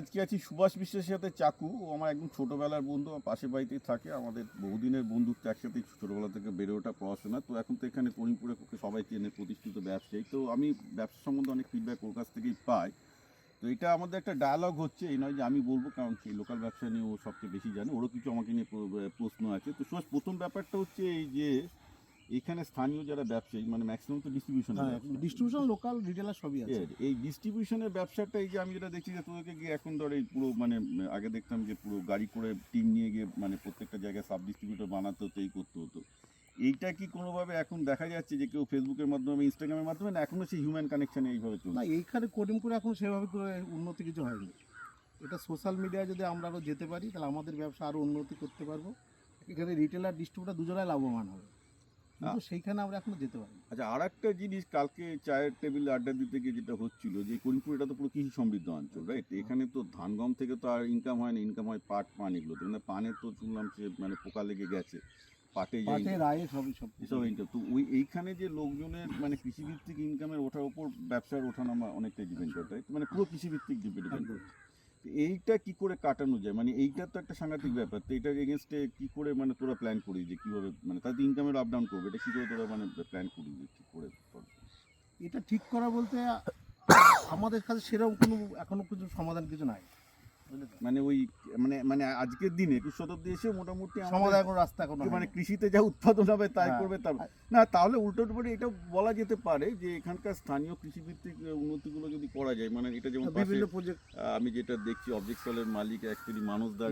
আজকে আছি সুভাষ বিশ্বাসের সাথে চাকু। ও আমার একদম ছোটোবেলার বন্ধু, আমার পাশের বাড়িতেই থাকে। আমাদের বহুদিনের বন্ধুত্ব, একসাথে ছোটোবেলা থেকে বেড়ে ওঠা, পড়াশোনা। তো এখন তো এখানে করিমপুরে ওকে সবাই চেনে, প্রতিষ্ঠিত ব্যবসায়ী। তো আমি ব্যবসা সম্বন্ধে অনেক ফিডব্যাক ওর কাছ থেকেই পাই। তো এটা আমাদের একটা ডায়ালগ হচ্ছে, এই নয় যে আমি বলবো, কারণ সেই লোকাল ব্যবসা নিয়ে ও সবচেয়ে বেশি জানে, ওরও কিছু আমাকে নিয়ে প্রশ্ন আছে। তো সুভাষ, প্রথম ব্যাপারটা হচ্ছে এই যে এখানে স্থানীয় যারা ব্যবসায়ী, মানে ম্যাক্সিমাম তো ডিস্ট্রিবিউশন লোকাল রিটেলার সবই আছে। এই ডিস্ট্রিবিউশনের ব্যবসাটা, এই যে আমি যেটা দেখছি যে তোদেরকে গিয়ে এখন ধর এই পুরো মানে আগে দেখতাম যে পুরো গাড়ি করে টিম নিয়ে গিয়ে মানে প্রত্যেকটা জায়গায় সাব ডিস্ট্রিবিউটর বানাতে হতো, এই করতে হতো। এইটা কি কোনোভাবে এখন দেখা যাচ্ছে যে কেউ ফেসবুকের মাধ্যমে, ইনস্টাগ্রামের মাধ্যমে, না এখনো সেই হিউম্যান কানেকশানে এইভাবে চলছে? না, এইখানে করিমপুরে এখন সেভাবে করে উন্নতি কিছু হয়নি। এটা সোশ্যাল মিডিয়ায় যদি আমরা আরও যেতে পারি তাহলে আমাদের ব্যবসা আরও উন্নতি করতে পারবো। এখানে রিটেলার ডিস্ট্রিবিউটর দুজনাই লাভবান হবে, কিন্তু সেইখানে আমরা এখনো যেতে পারি। আচ্ছা, আর একটা জিনিস, কালকে চায়ের টেবিলে আড্ডা দিতে গিয়ে যেটা হচ্ছিল, যে করিমপুর এটা তো পুরো কৃষি সমৃদ্ধ অঞ্চল, রাইট? এখানে তো ধান গম থেকে তো আর ইনকাম হয় না, ইনকাম হয় পাট, পান, এগুলো তো। মানে পানে তো শুনলাম সে মানে পোকা লেগে গেছে, পাটে রায়ে সবই সব এসব ইনকাম। তো এইখানে যে লোকজনের মানে কৃষিভিত্তিক ইনকামের ওঠার ওপর ব্যবসার ওঠানামা অনেকটাই ডিপেন্ড করে, তাই? মানে পুরো কৃষিভিত্তিক ডিপেন্ড করে। এইটা কি করে কাটানো যায়? মানে এইটা তো একটা সাংঘাতিক ব্যাপার। তো এটার এগেনস্টে কি করে মানে তোরা প্ল্যান করিস যে কীভাবে মানে তাদের ইনকামের আপ ডাউন করবে, এটা কী করে তোরা মানে প্ল্যান করিস যে কী করে করবে? এটা ঠিক করা বলতে আমাদের কাছে সেরকম কোনো এখনো কিছু সমাধান কিছু নাই। মানে ওই মানে মানে আজকের দিনে 21 শতাব্দী এসে মোটামুটি সমাধান কোনো রাস্তা এখন মানে কৃষিতে যা উৎপাদন হবে তাই হ্যাঁ। করবে, তার না তাহলে উল্টো করে এটা বলা যেতে পারে যে এখানকার স্থানীয় কৃষিভিত্তিক উন্নতিগুলো যদি করা যায়, মানে এটা যেমন বিভিন্ন প্রজেক্ট। আমি যেটা দেখছি, অবজেক্ট সলের মালিক অ্যাকচুয়ালি মানুষদার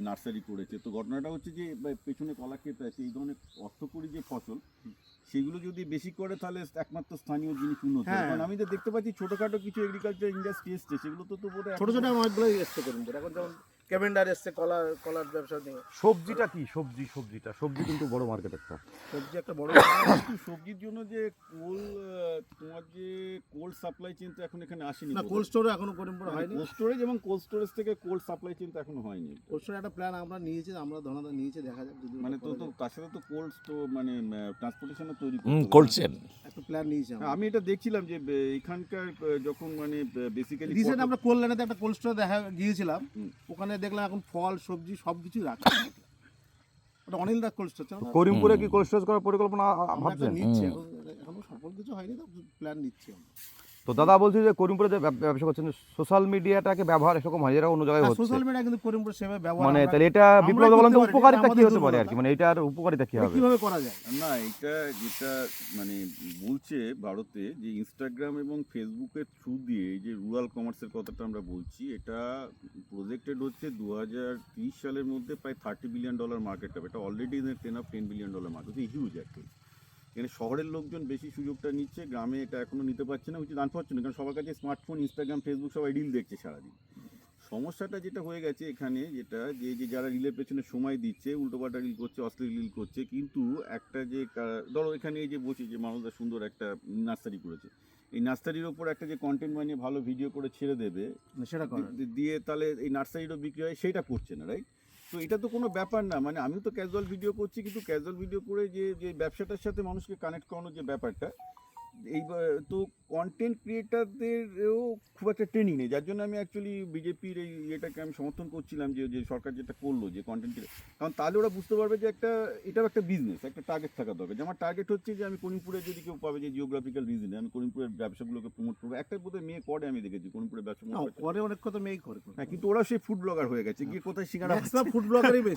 নার্সারি করেছে। তো ঘটনাটা হচ্ছে যে পেছনে কলা ক্ষেত আছে, এই ধরনের অর্থকরী যে ফসল সেগুলো যদি বেশি করে তাহলে একমাত্র স্থানীয় জিনিস উন্নত হবে। কারণ আমি তো দেখতে পাচ্ছি ছোটোখাটো কিছু এগ্রিকালচার ইন্ডাস্ট্রি এসছে, সেগুলো তো বোধহয় ছোটো ছোটো অনেকগুলোই এসছে করিমপুর এখন, যেমন ক্যাভেন্ডার এসছে কলার ব্যবসা নিয়ে। সবজিটা কি সবজি কিন্তু বড় মার্কেট একটা। সবজি একটা বড় সবজির জন্য যে তোমার যে কোল্ড সাপ্লাই চেন তো এখন এখানে আসেনি না, কোল্ড স্টোরে এখনো করিমপুর হয়নি। কোল্ড স্টোরেজ এবং কোল্ড স্টোরেজ থেকে কোল্ড সাপ্লাই চেন তো এখনো হয়নি। কোল্ড স্টোরে একটা প্ল্যান আমরা নিয়েছি, আমরা ধনাদা নিয়েছি, দেখা যাক যদি মানে তো তার সাথে তো কোল্ড স্টোর মানে ট্রান্সপোর্টেশনও তৈরি কোল্ড চেন একটা প্ল্যান নিয়েছি। আমি এটা দেখছিলাম যে এখানকার যখন মানে বেসিক্যালি রিসেন্ট আমরা কল্যাণেতে একটা কোল্ড স্টোরে দেখা গিয়েছিলাম, ওখানে দেখলাম এখন ফল সবজি সব কিছুই রাখা। ওটা অনিল দা কোল্ড স্টোর। করিমপুরে কি কোল্ড স্টোরেজ করার পরিকল্পনা ভাবছেন? নিচ্ছি, এখনো সফল কিছু হয়নি, তো প্ল্যান নিচ্ছি আমরা। তো দাদা বলছি যে করিমপুরে যে ব্যবসা করছেন, সোশ্যাল মিডিয়াটাকে ব্যবহার এরকম হয়, এরা অন্য জায়গায় হচ্ছে। সোশ্যাল মিডিয়া কিন্তু করিমপুর সেভাবে ব্যবহার, মানে তাহলে এটা বিপ্লব বলেন তো উপকারিতা কি হতে পারে আর কি, মানে এটার উপকারিতা কি হবে, কিভাবে করা যায়? না, এটা যেটা মানে বলছে ভারতে যে ইনস্টাগ্রাম এবং ফেসবুকের থ্রু দিয়ে এই যে রুরাল কমার্সের কথাটা আমরা বলছি, এটা প্রজেক্টেড হচ্ছে 2030 সালের মধ্যে প্রায় $30 বিলিয়ন মার্কেট হবে। এটা already $10 billion market, huge actually. এখানে শহরের লোকজন বেশি সুযোগটা নিচ্ছে, গ্রামে এটা এখনও নিতে পারছে না, উচিত আনফর্চুনেট, কারণ সবার কাছে স্মার্টফোন, ইনস্টাগ্রাম, ফেসবুক, সবাই রিল দেখছে সারাদিন। সমস্যাটা যেটা হয়ে গেছে এখানে, যেটা যে যারা রিলের পেছনে সময় দিচ্ছে, উল্টোপাল্টা রিল করছে, অশ্লীল রিল করছে, কিন্তু একটা যে ধরো এখানে এই যে বলছি যে মানুষরা সুন্দর একটা নার্সারি করেছে, এই নার্সারির ওপর একটা যে কন্টেন্ট বানিয়ে ভালো ভিডিও করে ছেড়ে দেবে, সেটা দিয়ে তাহলে এই নার্সারিরও বিক্রি হয়, সেইটা করছে না, রাইট? তো এটা তো কোনো ব্যাপার না। মানে আমিও তো ক্যাজুয়াল ভিডিও করছি, কিন্তু ক্যাজুয়াল ভিডিও করে যে ব্যবসাটার সাথে মানুষকে কানেক্ট করানোর যে ব্যাপারটা, এই তো কন্টেন্ট ক্রিয়েটারদেরও খুব একটা ট্রেনিং নেই, যার জন্য আমি অ্যাকচুয়ালি বিজেপির এই ইয়েটাকে আমি সমর্থন করছিলাম, যে সরকার যেটা করলো যে কন্টেন্ট ক্রিয়েটার, কারণ তাহলে ওরা বুঝতে পারবে যে এটাও একটা বিজনেস, একটা টার্গেট থাকা দরকার। যে আমার টার্গেট হচ্ছে যে আমি করিমপুরে যদি কেউ পাবে যে জিওগ্রাফিক্যাল রিজনে আমি করিমপুরের ব্যবসাগুলোকে প্রমোট করবো। একটা বোধহয় মেয়ে করে, আমি দেখেছি করিমপুরের ব্যবসা করে, অনেক কথা মেয়েই করে। হ্যাঁ, কিন্তু ওরা সেই ফুড ব্লগার হয়ে গেছে, গিয়ে কোথায় সিঙ্গারা, ফুড ব্লগারই বেশি,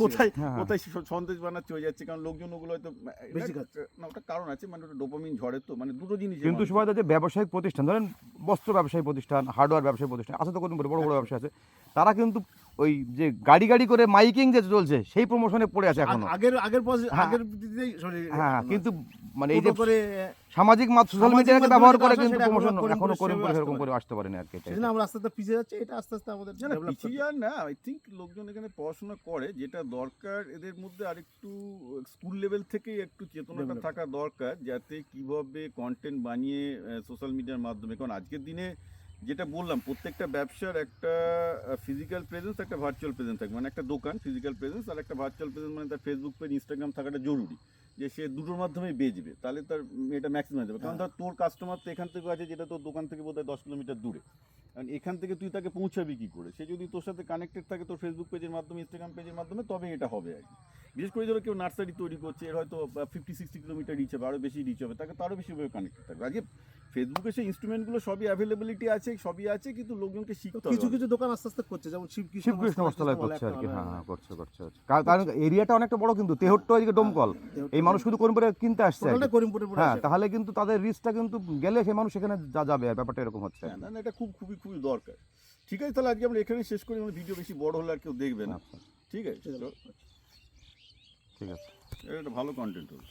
কোথায় সন্দেশ বানাচ্ছে হয়ে যাচ্ছে, কারণ লোকজন ওগুলো হয়তো বেশি খাচ্ছে না। ওটা কারণ আছে, মানে ওটা ডোপামিন ঝরে, তো মানে দুটো জিনিস। কিন্তু সবাই যে ব্যবসায়িক প্রতিষ্ঠান, ধরেন বস্ত্র ব্যবসায়ী প্রতিষ্ঠান, হার্ডওয়্যার ব্যবসায়ী প্রতিষ্ঠান আছে তো করিমপুরে, বড় বড় ব্যবসা আছে, তারা কিন্তু ওই যে গাড়ি করে মাইকিং যে চলছে সেই প্রমোশনে পড়ে আছে এখনো। হ্যাঁ, কিন্তু মানে এই যে সামাজিক মাধ্যম সোশ্যাল মিডিয়াকে ব্যবহার করে কিন্তু প্রমোশন এখনো করিমপুরে সেরকম করে আসতে পারেনি আর কি। আমরা আস্তে আস্তে পিছিয়ে যাচ্ছে, এটা আস্তে আস্তে আমাদের পিছিয়ে না। আই থিঙ্ক লোকজন এখানে পড়াশোনা করে, যেটা দরকার এদের মধ্যে আরেকটু স্কুল লেভেল থেকেই একটু চেতনাটা থাকা দরকার, যাতে কিভাবে কন্টেন্ট বানিয়ে সোশ্যাল মিডিয়ার মাধ্যমে, কারণ আজকের দিনে যেটা বললাম প্রত্যেকটা ব্যবসার একটা ফিজিক্যাল প্রেজেন্স একটা ভার্চুয়াল প্রেজেন্স থাকে, মানে একটা দোকান ফিজিক্যাল প্রেজেন্স আর একটা ভার্চুয়াল প্রেজেন্স, মানে তার ফেসবুক পেজ ইনস্টাগ্রাম থাকাটা জরুরি, যে সে দুটোর মাধ্যমেই বেচবে, তাহলে তার এটা ম্যাক্সিমাম যাবে। কারণ ধর তোর কাস্টমার তো এখান থেকে আছে যেটা তোর দোকান থেকে বোধহয় 10 কিলোমিটার দূরে, কারণ এখান থেকে তুই তাকে পৌঁছাবি কী করে, সে যদি তোর সাথে কানেক্টেড থাকে তোর ফেসবুক পেজের মাধ্যমে ইনস্টাগ্রাম পেজের মাধ্যমে, তবে এটা হবে আর কি। বিশেষ করে ধরো কেউ নার্সারি তৈরি করছে, এর হয়তো 50-60 কিলোমিটার রিচ হবে, আরও বেশি রিচ হবে, তাকে তো আরও বেশিভাবে কানেক্টেড থাকবে। আজকে ফেসবুকে সেই ইনস্ট্রুমেন্টগুলো সবই অ্যাভেলেবিলিটি আছে, সবই আছে, কিন্তু লোকজনকে শিখতে হবে। কিছু কিছু দোকান আস্তে আস্তে করছে, যেমন শিবকৃষ্ণ বস্ত্রালয় করছে আর কি, হ্যাঁ করছে কারণ এরিয়াটা অনেকটা বড়, কিন্তু তেহট্ট এদিকে ডোমকল, এই মানুষ শুধু করিমপুরে কিনতে আসছে আর কি। করিমপুরে হ্যাঁ, তাহলে কিন্তু তাদের রিচটা কিন্তু গেলে সেই মানুষ সেখানে যাবে, আর ব্যাপারটা এরকম হচ্ছে। হ্যাঁ, না এটা খুবই দরকার। ঠিক আছে, তাহলে আজকে আমরা এখানে শেষ করি, আমার ভিডিও বেশি বড় হলে আর কেউ দেখবে না। আচ্ছা, ঠিক আছে, ঠিক আছে। এটা একটা ভালো কন্টেন্ট হবে।